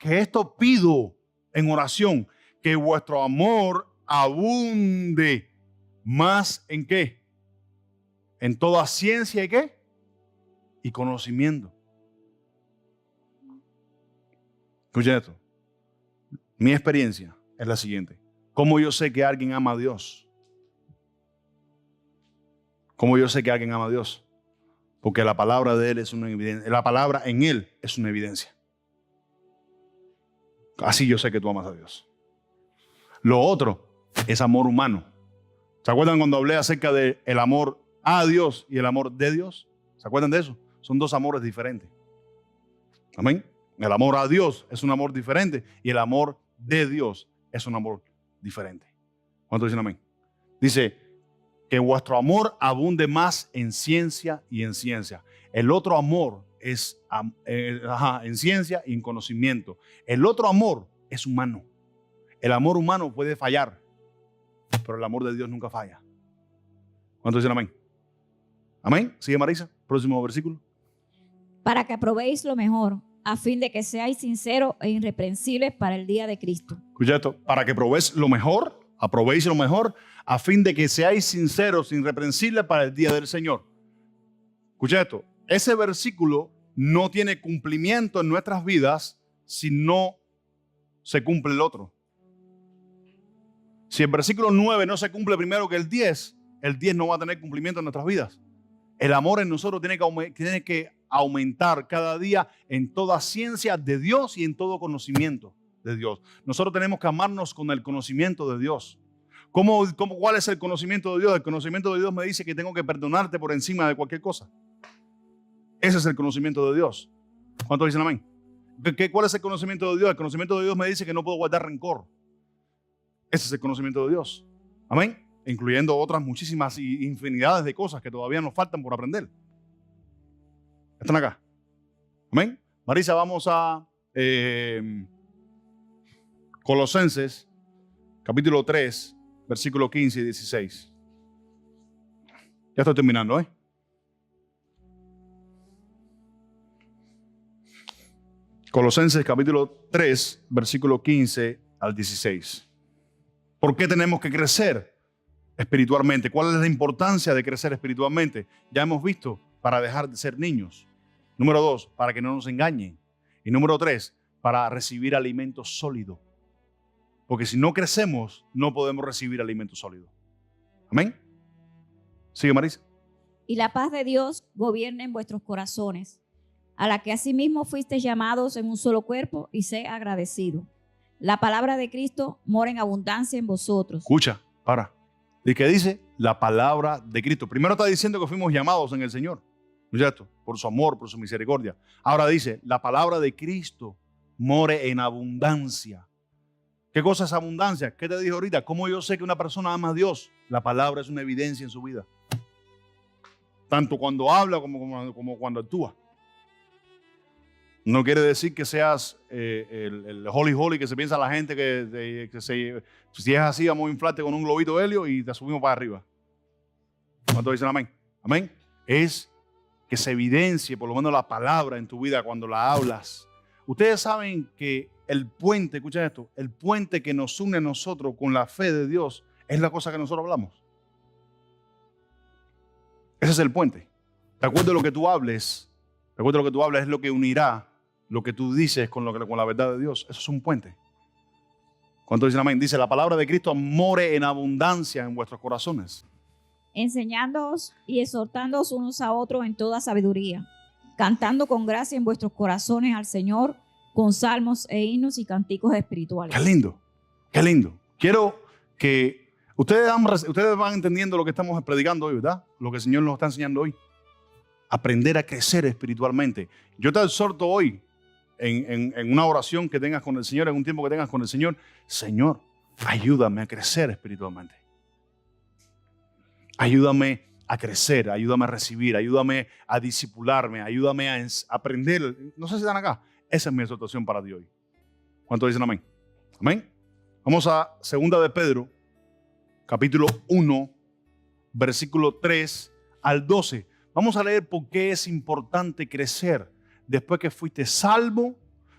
esto pido en oración, que vuestro amor abunde más en ¿qué? En toda ciencia y ¿qué? Y conocimiento. Escuchen esto. Mi experiencia es la siguiente. ¿Cómo yo sé que alguien ama a Dios? ¿Cómo yo sé que alguien ama a Dios? Porque la palabra de Él es una evidencia. La palabra en Él es una evidencia. Así yo sé que tú amas a Dios. Lo otro es amor humano. ¿Se acuerdan cuando hablé acerca del amor a Dios y el amor de Dios? ¿Se acuerdan de eso? Son dos amores diferentes. Amén. El amor a Dios es un amor diferente y el amor de Dios es un amor diferente. ¿Cuántos dicen amén? Dice que vuestro amor abunde más en ciencia y en ciencia. El otro amor es en ciencia y en conocimiento. El otro amor es humano. El amor humano puede fallar, pero el amor de Dios nunca falla. ¿Cuántos dicen amén? Amén. Sigue Marisa, próximo versículo. Para que aprobéis lo mejor, a fin de que seáis sinceros e irreprensibles para el día de Cristo. Escucha esto, para que probéis lo mejor, a fin de que seáis sinceros, irreprensibles para el día del Señor. Escucha esto, ese versículo no tiene cumplimiento en nuestras vidas si no se cumple el otro. Si el versículo 9 no se cumple primero que el 10 no va a tener cumplimiento en nuestras vidas. El amor en nosotros tiene que aumentar cada día en toda ciencia de Dios y en todo conocimiento de Dios. Nosotros tenemos que amarnos con el conocimiento de Dios. ¿Cuál es el conocimiento de Dios? El conocimiento de Dios me dice que tengo que perdonarte por encima de cualquier cosa. Ese es el conocimiento de Dios. ¿Cuántos dicen amén? ¿Cuál es el conocimiento de Dios? El conocimiento de Dios me dice que no puedo guardar rencor. Ese es el conocimiento de Dios. Amén. Incluyendo otras muchísimas infinidades de cosas que todavía nos faltan por aprender. ¿Están acá? Amén. Marisa, vamos a Colosenses, capítulo 3, versículo 15 y 16. Ya estoy terminando, Colosenses, capítulo 3, versículo 15 al 16. ¿Por qué tenemos que crecer espiritualmente? ¿Cuál es la importancia de crecer espiritualmente? Ya hemos visto, para dejar de ser niños. Número 2, para que no nos engañen. Y número 3, para recibir alimento sólido. Porque si no crecemos, no podemos recibir alimento sólido. Amén. Sigue Marisa. Y la paz de Dios gobierne en vuestros corazones, a la que asimismo fuisteis llamados en un solo cuerpo, y sé agradecido. La palabra de Cristo mora en abundancia en vosotros. Escucha, para. ¿Y qué dice? La palabra de Cristo. Primero está diciendo que fuimos llamados en el Señor, ¿no es cierto? Por su amor, por su misericordia. Ahora dice, la palabra de Cristo more en abundancia. ¿Qué cosa es abundancia? ¿Qué te dije ahorita? ¿Cómo yo sé que una persona ama a Dios? La palabra es una evidencia en su vida. Tanto cuando habla como cuando actúa. No quiere decir que seas el holy que se piensa la gente si es así, vamos a inflarte con un globito de helio y te subimos para arriba. ¿Cuántos dicen amén? Amén. Es que se evidencie por lo menos la palabra en tu vida cuando la hablas. Ustedes saben que el puente, escuchen esto, el puente que nos une a nosotros con la fe de Dios es la cosa que nosotros hablamos. Ese es el puente. De acuerdo a lo que tú hables, es lo que unirá lo que tú dices con la verdad de Dios. Eso es un puente. ¿Cuántos dicen amén? Dice, la palabra de Cristo more en abundancia en vuestros corazones. Enseñándoos y exhortándoos unos a otros en toda sabiduría, cantando con gracia en vuestros corazones al Señor, con salmos e himnos y cánticos espirituales. Qué lindo, qué lindo. Quiero que ustedes van entendiendo lo que estamos predicando hoy, ¿verdad? Lo que el Señor nos está enseñando hoy. Aprender a crecer espiritualmente. Yo te exhorto hoy en una oración que tengas con el Señor, en un tiempo que tengas con el Señor. Señor, ayúdame a crecer espiritualmente. Ayúdame a crecer, ayúdame a recibir, ayúdame a discipularme, ayúdame a aprender. No sé si están acá. Esa es mi exhortación para ti hoy. ¿Cuántos dicen amén? Amén. Vamos a 2 de Pedro, capítulo 1, versículo 3 al 12. Vamos a leer por qué es importante crecer después que fuiste salvo,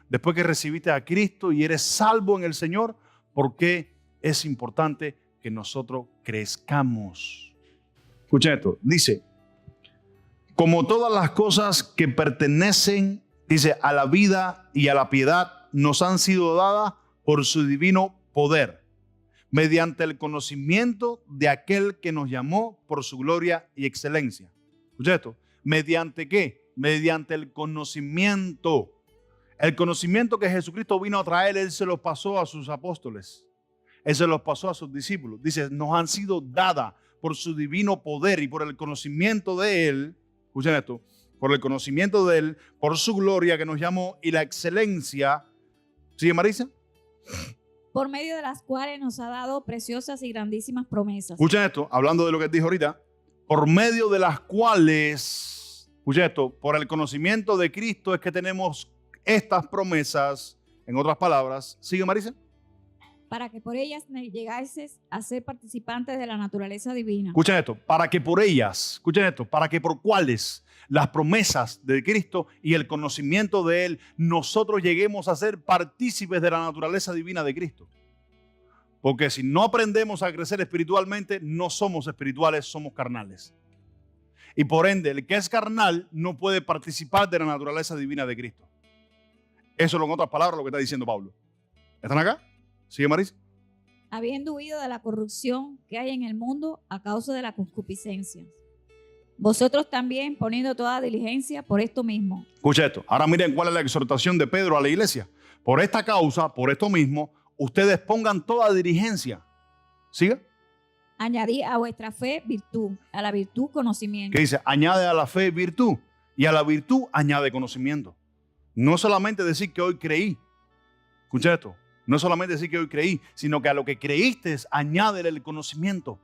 después que recibiste a Cristo y eres salvo en el Señor. ¿Por qué es importante que nosotros crezcamos? Escuchen esto. Dice, como todas las cosas que pertenecen, dice, a la vida y a la piedad, nos han sido dadas por su divino poder, mediante el conocimiento de aquel que nos llamó por su gloria y excelencia. Escuchen esto. ¿Mediante qué? Mediante el conocimiento. El conocimiento que Jesucristo vino a traer, Él se lo pasó a sus apóstoles. Él se los pasó a sus discípulos. Dice, nos han sido dadas por su divino poder y por el conocimiento de Él. Escuchen esto. Por el conocimiento de Él, por su gloria que nos llamó y la excelencia. ¿Sigue, Marisa? Por medio de las cuales nos ha dado preciosas y grandísimas promesas. Escuchen esto, hablando de lo que dijo ahorita. Por medio de las cuales, escuchen esto, por el conocimiento de Cristo es que tenemos estas promesas. En otras palabras, ¿sigue, Marisa? Para que por ellas llegases a ser participantes de la naturaleza divina. Escuchen esto, para que por ellas, escuchen esto, para que por cuáles las promesas de Cristo y el conocimiento de Él, nosotros lleguemos a ser partícipes de la naturaleza divina de Cristo. Porque si no aprendemos a crecer espiritualmente, no somos espirituales, somos carnales. Y por ende, el que es carnal no puede participar de la naturaleza divina de Cristo. Eso es, en otras palabras, lo que está diciendo Pablo. ¿Están acá? ¿Sigue, Marisa? Habiendo huido de la corrupción que hay en el mundo a causa de la concupiscencia. Vosotros también poniendo toda diligencia por esto mismo. Escucha esto. Ahora miren cuál es la exhortación de Pedro a la iglesia. Por esta causa, por esto mismo, ustedes pongan toda diligencia. ¿Sigue? Añadid a vuestra fe virtud, a la virtud conocimiento. Que dice, añade a la fe virtud y a la virtud añade conocimiento. No solamente decir que hoy creí. Escucha esto. No solamente decir que hoy creí, sino que a lo que creíste añádele el conocimiento.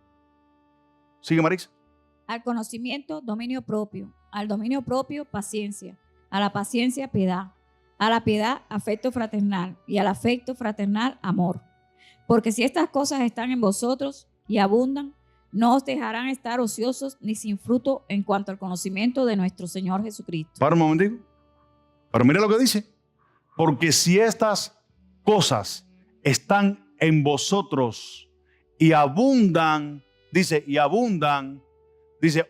¿Sigue, Marisa? Al conocimiento, dominio propio. Al dominio propio, paciencia. A la paciencia, piedad. A la piedad, afecto fraternal. Y al afecto fraternal, amor. Porque si estas cosas están en vosotros y abundan, no os dejarán estar ociosos ni sin fruto en cuanto al conocimiento de nuestro Señor Jesucristo. Para un momentico. Pero mira lo que dice. Porque si estas cosas están en vosotros y abundan, dice,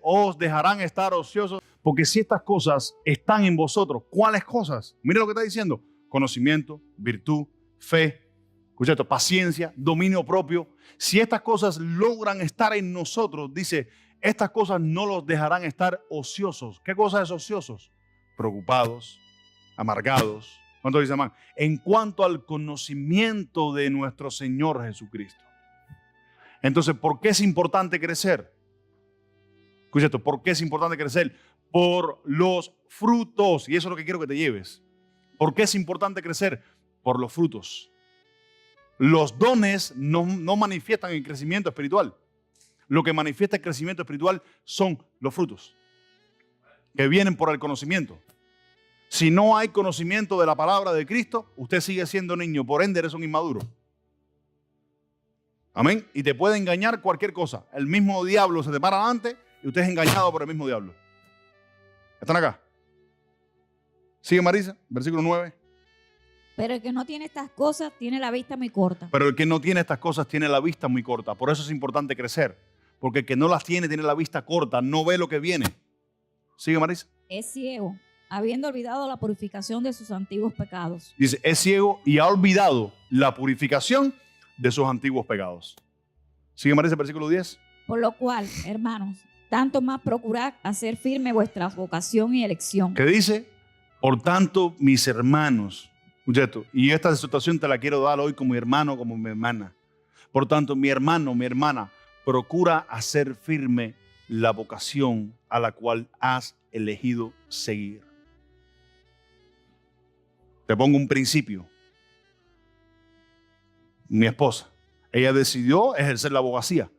os dejarán estar ociosos, porque si estas cosas están en vosotros, ¿cuáles cosas? Mire lo que está diciendo, conocimiento, virtud, fe, escucha esto, paciencia, dominio propio. Si estas cosas logran estar en nosotros, dice, estas cosas no los dejarán estar ociosos. ¿Qué cosa es ociosos? Preocupados, amargados. ¿Cuánto dice, man? En cuanto al conocimiento de nuestro Señor Jesucristo. Entonces, ¿por qué es importante crecer? Escucha esto, ¿por qué es importante crecer? Por los frutos. Y eso es lo que quiero que te lleves. ¿Por qué es importante crecer? Por los frutos. Los dones no manifiestan el crecimiento espiritual. Lo que manifiesta el crecimiento espiritual son los frutos que vienen por el conocimiento. Si no hay conocimiento de la palabra de Cristo, usted sigue siendo niño, por ende eres un inmaduro. Amén. Y te puede engañar cualquier cosa. El mismo diablo se te para adelante y usted es engañado por el mismo diablo. ¿Están acá? Sigue, Marisa, versículo 9. Pero el que no tiene estas cosas tiene la vista muy corta. Pero el que no tiene estas cosas tiene la vista muy corta. Por eso es importante crecer. Porque el que no las tiene la vista corta, no ve lo que viene. Sigue, Marisa. Es ciego, habiendo olvidado la purificación de sus antiguos pecados. Dice, es ciego y ha olvidado la purificación de sus antiguos pecados. Sigue, Marisa, versículo 10. Por lo cual, hermanos, tanto más procurad hacer firme vuestra vocación y elección. ¿Qué dice? Por tanto, mis hermanos, escucha esto, y esta exhortación te la quiero dar hoy como mi hermano, como mi hermana. Por tanto, mi hermano, mi hermana, procura hacer firme la vocación a la cual has elegido seguir. Te pongo un principio. Mi esposa, ella decidió ejercer la abogacía.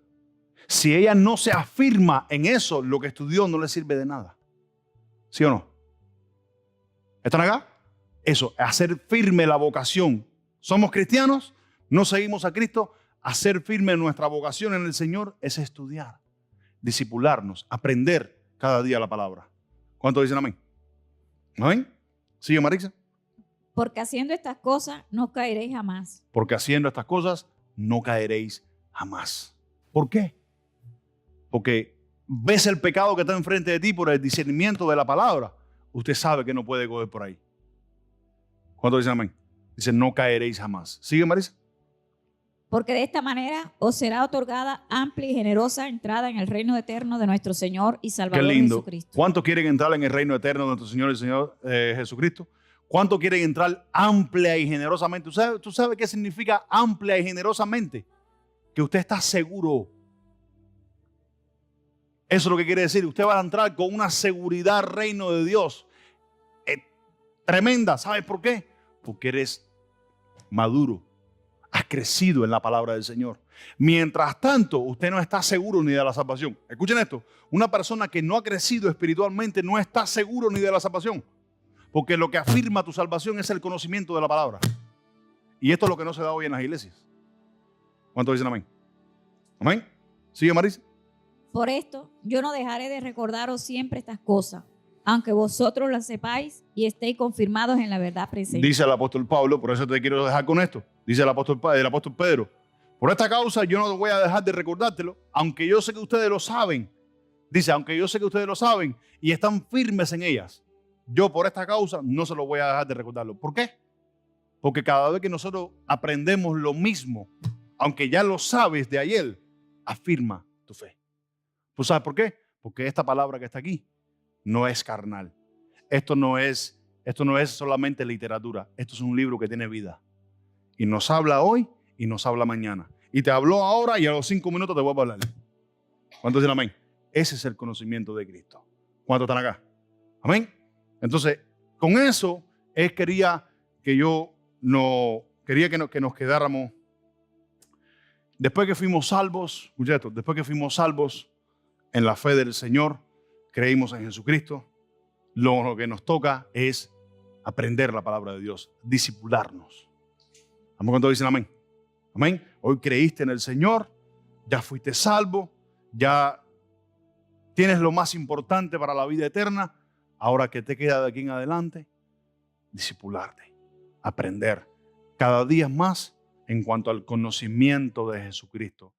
Si ella no se afirma en eso, lo que estudió no le sirve de nada. ¿Sí o no? ¿Están acá? Eso, hacer firme la vocación. Somos cristianos, no seguimos a Cristo. Hacer firme nuestra vocación en el Señor es estudiar, discipularnos, aprender cada día la palabra. ¿Cuántos dicen amén? ¿Amén? ¿Sigue, Marisa? Porque haciendo estas cosas no caeréis jamás. Porque haciendo estas cosas no caeréis jamás. ¿Por qué? Porque ves el pecado que está enfrente de ti por el discernimiento de la palabra. Usted sabe que no puede coger por ahí. ¿Cuántos dicen amén? Dice, no caeréis jamás. ¿Sigue, Marisa? Porque de esta manera os será otorgada amplia y generosa entrada en el reino eterno de nuestro Señor y Qué Salvador lindo. Jesucristo. ¿Cuántos quieren entrar en el reino eterno de nuestro Señor y Señor Jesucristo? ¿Cuántos quieren entrar amplia y generosamente? ¿Tú sabes qué significa amplia y generosamente? Que usted está seguro. Eso es lo que quiere decir. Usted va a entrar con una seguridad al reino de Dios. Tremenda. ¿Sabes por qué? Porque eres maduro. Has crecido en la palabra del Señor. Mientras tanto, usted no está seguro ni de la salvación. Escuchen esto. Una persona que no ha crecido espiritualmente no está seguro ni de la salvación. Porque lo que afirma tu salvación es el conocimiento de la palabra. Y esto es lo que no se da hoy en las iglesias. ¿Cuántos dicen amén? ¿Amén? ¿Sigue, Marisa? Por esto, yo no dejaré de recordaros siempre estas cosas, aunque vosotros las sepáis y estéis confirmados en la verdad presente. Dice el apóstol Pablo, por eso te quiero dejar con esto. Dice el apóstol Pedro, por esta causa yo no voy a dejar de recordártelo, aunque yo sé que ustedes lo saben. Dice, aunque yo sé que ustedes lo saben y están firmes en ellas, yo por esta causa no se lo voy a dejar de recordarlo. ¿Por qué? Porque cada vez que nosotros aprendemos lo mismo, aunque ya lo sabes de ayer, afirma tu fe. ¿Tú sabes por qué? Porque esta palabra que está aquí no es carnal. Esto no es solamente literatura. Esto es un libro que tiene vida. Y nos habla hoy y nos habla mañana. Y te habló ahora y a los 5 minutos te vuelvo a hablar. ¿Cuántos dicen amén? Ese es el conocimiento de Cristo. ¿Cuántos están acá? Amén. Entonces, con eso quería que nos quedáramos. Después que fuimos salvos, escucha esto, después que fuimos salvos en la fe del Señor, creímos en Jesucristo, lo que nos toca es aprender la palabra de Dios, discipularnos. ¿Vamos con todos dicen amén? Amén. Hoy creíste en el Señor, ya fuiste salvo, ya tienes lo más importante para la vida eterna. Ahora, ¿qué te queda de aquí en adelante? Discipularte, aprender cada día más en cuanto al conocimiento de Jesucristo.